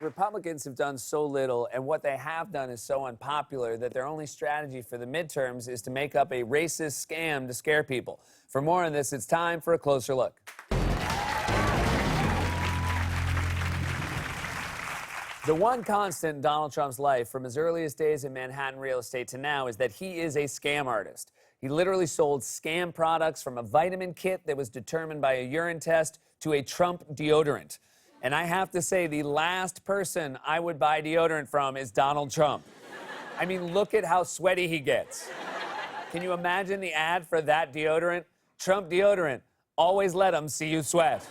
Republicans have done so little, and what they have done is so unpopular that their only strategy for the midterms is to make up a racist scam to scare people. For more on this, it's time for a closer look. The one constant in Donald Trump's life, from his earliest days in Manhattan real estate to now, is that he is a scam artist. He literally sold scam products, from a vitamin kit that was determined by a urine test to a Trump deodorant. And I have to say, the last person I would buy deodorant from is Donald Trump. I mean, look at how sweaty he gets. Can you imagine the ad for that deodorant? Trump deodorant. Always let him see you sweat.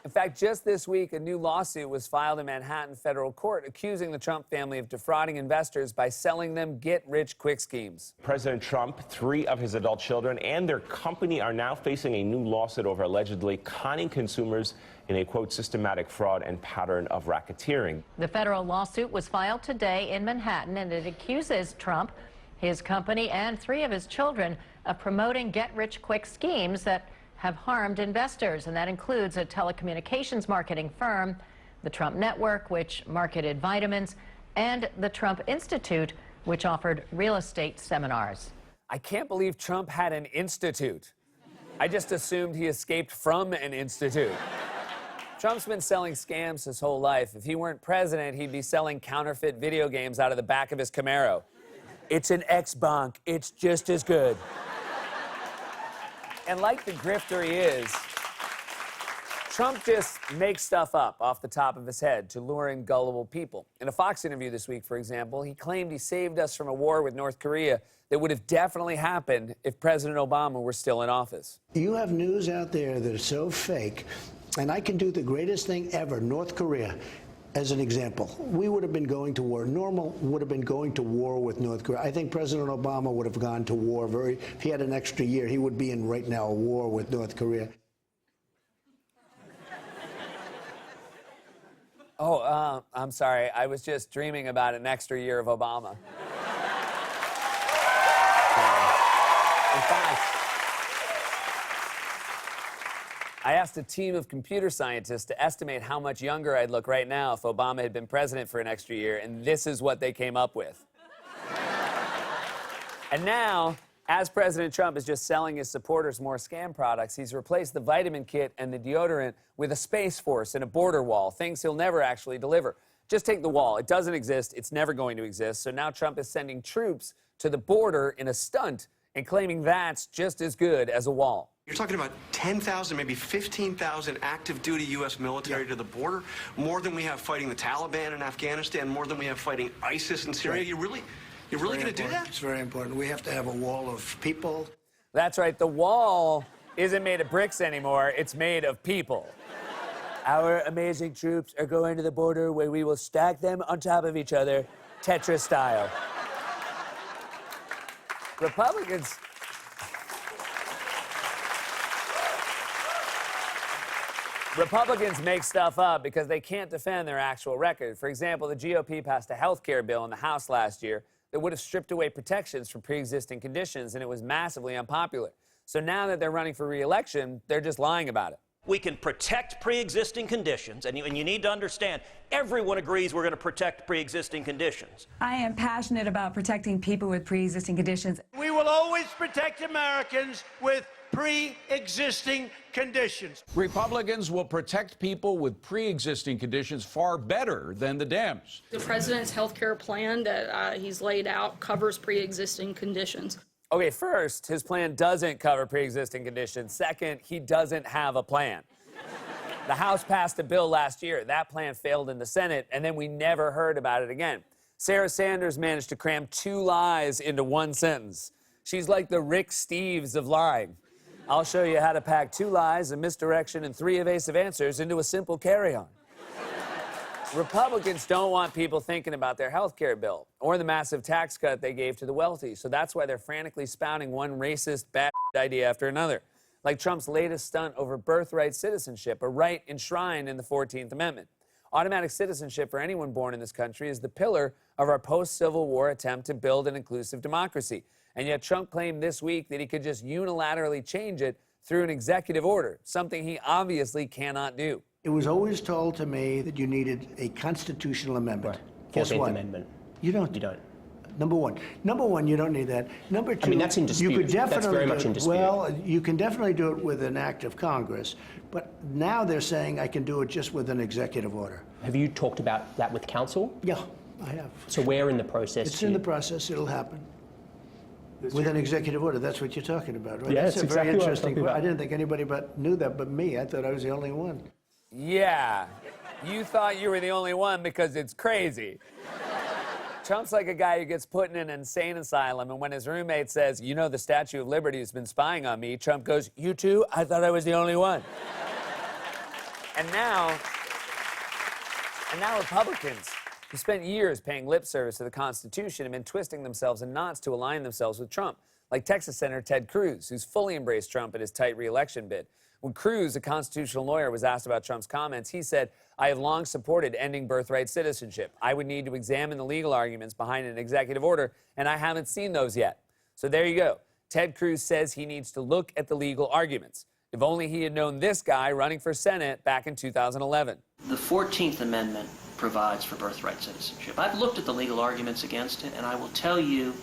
In fact, just this week, a new lawsuit was filed in Manhattan federal court accusing the Trump family of defrauding investors by selling them get-rich-quick schemes. President Trump, 3 of his adult children, and their company are now facing a new lawsuit over allegedly conning consumers in a, quote, systematic fraud and pattern of racketeering. The federal lawsuit was filed today in Manhattan, and it accuses Trump, his company, and 3 of his children of promoting get-rich-quick schemes that have harmed investors, and that includes a telecommunications marketing firm, the Trump Network, which marketed vitamins, and the Trump Institute, which offered real estate seminars. I can't believe Trump had an institute. I just assumed he escaped from an institute. Trump's been selling scams his whole life. If he weren't president, he'd be selling counterfeit video games out of the back of his Camaro. It's an X-Bonk. It's just as good. And like the grifter he is, Trump just makes stuff up off the top of his head to lure in gullible people. In a Fox interview this week, for example, he claimed he saved us from a war with North Korea that would have definitely happened if President Obama were still in office. You have news out there that is so fake, and I can do the greatest thing ever, North Korea. As an example, we would have been going to war. Normal would have been going to war with North Korea. I think President Obama would have gone to war if he had an extra year, he would be in right now a war with North Korea. Oh, I'm sorry. I was just dreaming about an extra year of Obama. In fact, I asked a team of computer scientists to estimate how much younger I'd look right now if Obama had been president for an extra year, and this is what they came up with. And now, as President Trump is just selling his supporters more scam products, he's replaced the vitamin kit and the deodorant with a Space Force and a border wall, things he'll never actually deliver. Just take the wall. It doesn't exist. It's never going to exist. So now Trump is sending troops to the border in a stunt and claiming that's just as good as a wall. You're talking about 10,000, maybe 15,000 active duty U.S. military to the border, more than we have fighting the Taliban in Afghanistan, more than we have fighting ISIS in Syria. You're really going to do that? It's very important. We have to have a wall of people. That's right. The wall isn't made of bricks anymore. It's made of people. Our amazing troops are going to the border where we will stack them on top of each other, Tetris style. Republicans make stuff up because they can't defend their actual record. For example, the GOP passed a health care bill in the House last year that would have stripped away protections for pre-existing conditions, and it was massively unpopular. So now that they're running for re-election, they're just lying about it. We can protect pre-existing conditions, and you need to understand, everyone agrees we're going to protect pre-existing conditions. I am passionate about protecting people with pre-existing conditions. We will always protect Americans with pre-existing conditions. Republicans will protect people with pre-existing conditions far better than the Dems. The president's health care plan that he's laid out covers pre-existing conditions. Okay, first, his plan doesn't cover pre-existing conditions. Second, he doesn't have a plan. The House passed a bill last year. That plan failed in the Senate, and then we never heard about it again. Sarah Sanders managed to cram 2 lies into 1 sentence. She's like the Rick Steves of lying. I'll show you how to pack 2 lies, a misdirection, and 3 evasive answers into a simple carry-on. Republicans don't want people thinking about their health care bill or the massive tax cut they gave to the wealthy, so that's why they're frantically spouting one racist bad idea after another, like Trump's latest stunt over birthright citizenship, a right enshrined in the 14th Amendment. Automatic citizenship for anyone born in this country is the pillar of our post-Civil War attempt to build an inclusive democracy. And yet Trump claimed this week that he could just unilaterally change it through an executive order, something he obviously cannot do. It was always told to me that you needed a constitutional amendment. Right. Guess 14th what? Amendment. You don't. You don't. Number one, you don't need that. Number two, I mean, that's in dispute. you could definitely That's very do much it- in dispute. Well, you can definitely do it with an act of Congress, but now they're saying I can do it just with an executive order. Have you talked about that with council? Yeah, I have. So where in the process? It's in the process. It'll happen. With an executive order. That's what you're talking about, right? Yeah, That's that's a very exactly what I'm interesting. talking about. I didn't think anybody knew that but me. I thought I was the only one. Yeah, you thought you were the only one because it's crazy. Trump's like a guy who gets put in an insane asylum, and when his roommate says, you know, the Statue of Liberty has been spying on me, Trump goes, you too? I thought I was the only one. And now Republicans who spent years paying lip service to the Constitution have been twisting themselves in knots to align themselves with Trump, like Texas Senator Ted Cruz, who's fully embraced Trump in his tight re-election bid. When Cruz, a constitutional lawyer, was asked about Trump's comments, he said, I have long supported ending birthright citizenship. I would need to examine the legal arguments behind an executive order, and I haven't seen those yet. So there you go. Ted Cruz says he needs to look at the legal arguments. If only he had known this guy running for Senate back in 2011. The 14th Amendment provides for birthright citizenship. I've looked at the legal arguments against it, and I will tell you,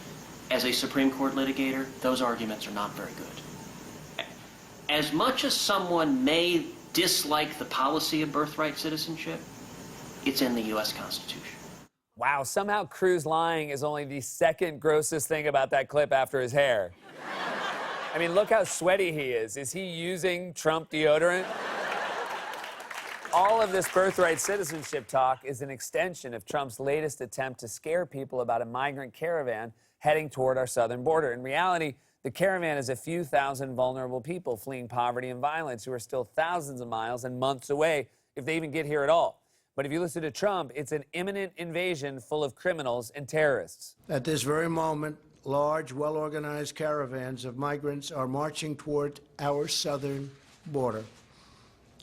as a Supreme Court litigator, those arguments are not very good. As much as someone may dislike the policy of birthright citizenship, it's in the U.S. Constitution. Wow, somehow Cruz lying is only the second grossest thing about that clip after his hair. I mean, look how sweaty he is. Is he using Trump deodorant? All of this birthright citizenship talk is an extension of Trump's latest attempt to scare people about a migrant caravan heading toward our southern border. In reality, the caravan is a few thousand vulnerable people fleeing poverty and violence who are still thousands of miles and months away if they even get here at all. But if you listen to Trump, it's an imminent invasion full of criminals and terrorists. At this very moment, large, well-organized caravans of migrants are marching toward our southern border.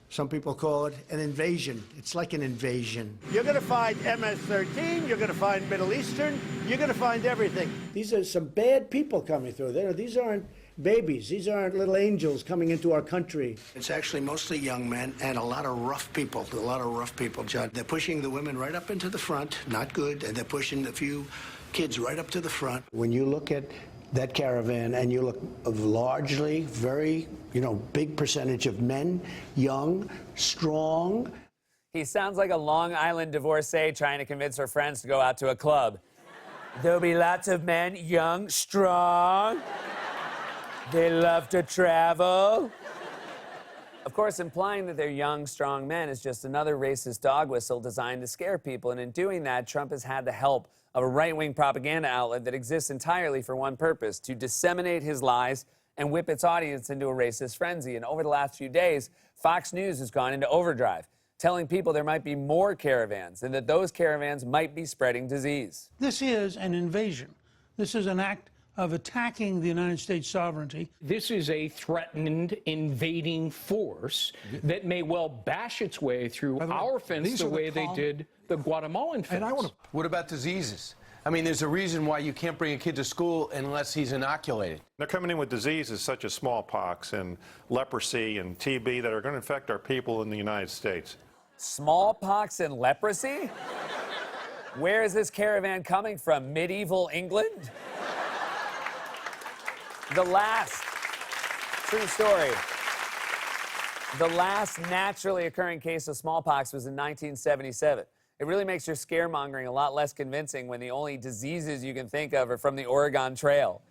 Some people call it an invasion. It's like an invasion. You're going to find MS-13, you're going to find Middle Eastern, you're going to find everything. These are some bad people coming through there. These aren't babies. These aren't little angels coming into our country. It's actually mostly young men and a lot of rough people. A lot of rough people, John. They're pushing the women right up into the front. Not good. And they're pushing a few kids right up to the front. When you look at that caravan and you look largely, very, big percentage of men, young, strong. He sounds like a Long Island divorcee trying to convince her friends to go out to a club. There'll be lots of men, young, strong. They love to travel. Of course, implying that they're young, strong men is just another racist dog whistle designed to scare people. And in doing that, Trump has had the help of a right-wing propaganda outlet that exists entirely for one purpose, to disseminate his lies and whip its audience into a racist frenzy. And over the last few days, Fox News has gone into overdrive, telling people there might be more caravans and that those caravans might be spreading disease. This is an invasion. This is an act of attacking the United States sovereignty. This is a threatened invading force that may well bash its way through our fence the way they did the Guatemalan fence. What about diseases? I mean, there's a reason why you can't bring a kid to school unless he's inoculated. They're coming in with diseases such as smallpox and leprosy and TB that are going to affect our people in the United States. Smallpox and leprosy? Where is this caravan coming from? Medieval England? True story. The last naturally occurring case of smallpox was in 1977. It really makes your scaremongering a lot less convincing when the only diseases you can think of are from the Oregon Trail.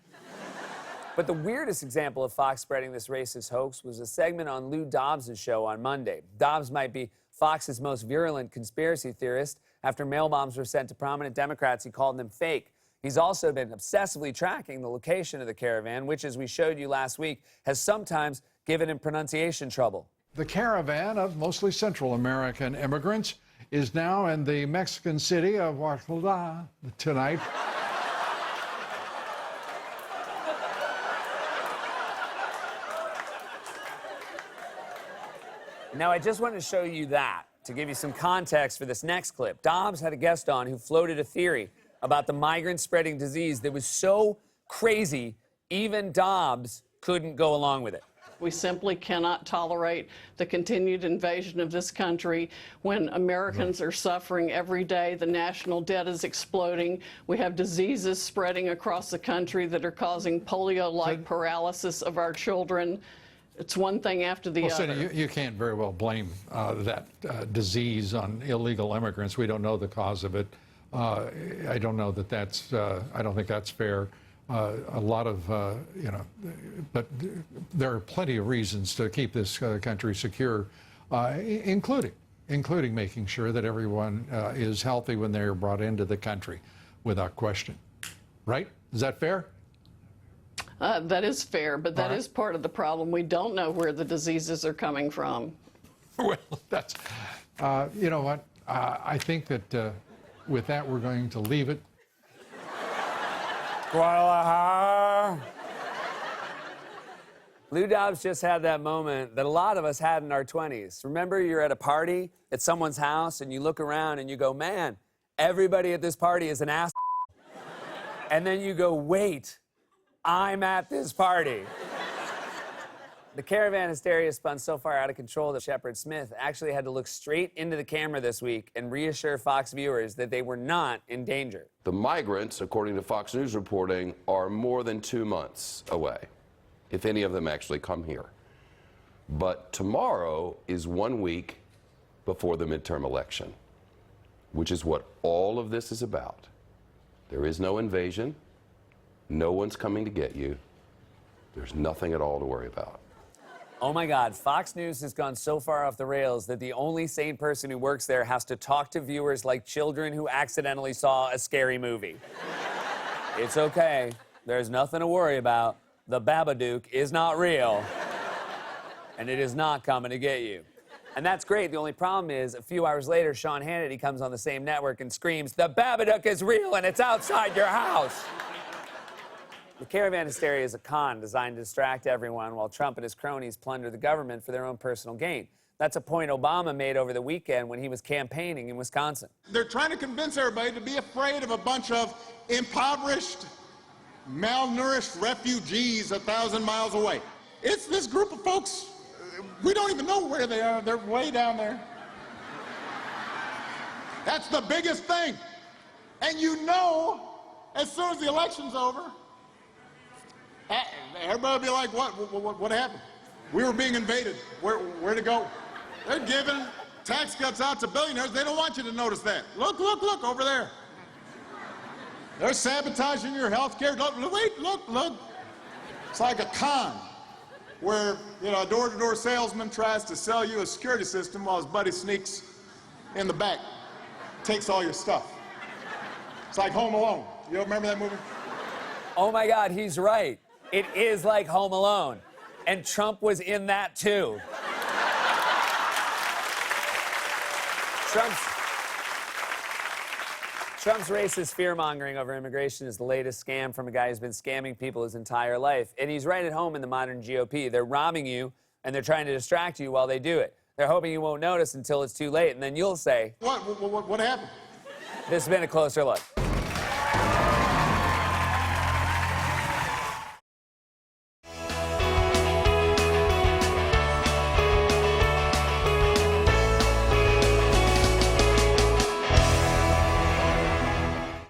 But the weirdest example of Fox spreading this racist hoax was a segment on Lou Dobbs' show on Monday. Dobbs might be Fox's most virulent conspiracy theorist. After mail bombs were sent to prominent Democrats, he called them fake. He's also been obsessively tracking the location of the caravan, which, as we showed you last week, has sometimes given him pronunciation trouble. The caravan of mostly Central American immigrants is now in the Mexican city of Oaxaca tonight. Now, I just wanted to show you that to give you some context for this next clip. Dobbs had a guest on who floated a theory about the migrant spreading disease that was so crazy, even Dobbs couldn't go along with it. We simply cannot tolerate the continued invasion of this country when Americans are suffering every day. The national debt is exploding. We have diseases spreading across the country that are causing polio-like paralysis of our children. It's one thing after the other. Senator, you can't very well blame that disease on illegal immigrants. We don't know the cause of it. I don't know that that's, I don't think that's fair. A lot of, but there are plenty of reasons to keep this country secure, including making sure that everyone is healthy when they're brought into the country, without question. Right? Is that fair? That is fair, but that is part of the problem. We don't know where the diseases are coming from. Well, that's, you know what? I think that with that, we're going to leave it. Guadalajara. Lou Dobbs just had that moment that a lot of us had in our 20s. Remember, you're at a party at someone's house and you look around and you go, man, everybody at this party is an ass. And then you go, wait, I'm at this party. The caravan hysteria spun so far out of control that Shepard Smith actually had to look straight into the camera this week and reassure Fox viewers that they were not in danger. The migrants, according to Fox News reporting, are more than 2 months away, if any of them actually come here. But tomorrow is 1 week before the midterm election, which is what all of this is about. There is no invasion. No one's coming to get you. There's nothing at all to worry about. Oh my God, Fox News has gone so far off the rails that the only sane person who works there has to talk to viewers like children who accidentally saw a scary movie. It's okay. There's nothing to worry about. The Babadook is not real. And it is not coming to get you. And that's great. The only problem is, a few hours later, Sean Hannity comes on the same network and screams, "The Babadook is real and it's outside your house." The caravan hysteria is a con designed to distract everyone while Trump and his cronies plunder the government for their own personal gain. That's a point Obama made over the weekend when he was campaigning in Wisconsin. They're trying to convince everybody to be afraid of a bunch of impoverished, malnourished refugees 1,000 miles away. It's this group of folks, we don't even know where they are. They're way down there. That's the biggest thing. And you know, as soon as the election's over, everybody will be like, what happened? We were being invaded. Where to go? They're giving tax cuts out to billionaires. They don't want you to notice that. Look over there. They're sabotaging your health care. Wait, look. It's like a con where, a door-to-door salesman tries to sell you a security system while his buddy sneaks in the back, takes all your stuff. It's like Home Alone. You remember that movie? Oh my God, he's right. It is like Home Alone. And Trump was in that too. Trump's racist fear-mongering over immigration is the latest scam from a guy who's been scamming people his entire life. And he's right at home in the modern GOP. They're robbing you, and they're trying to distract you while they do it. They're hoping you won't notice until it's too late, and then you'll say, What happened? This has been A Closer Look.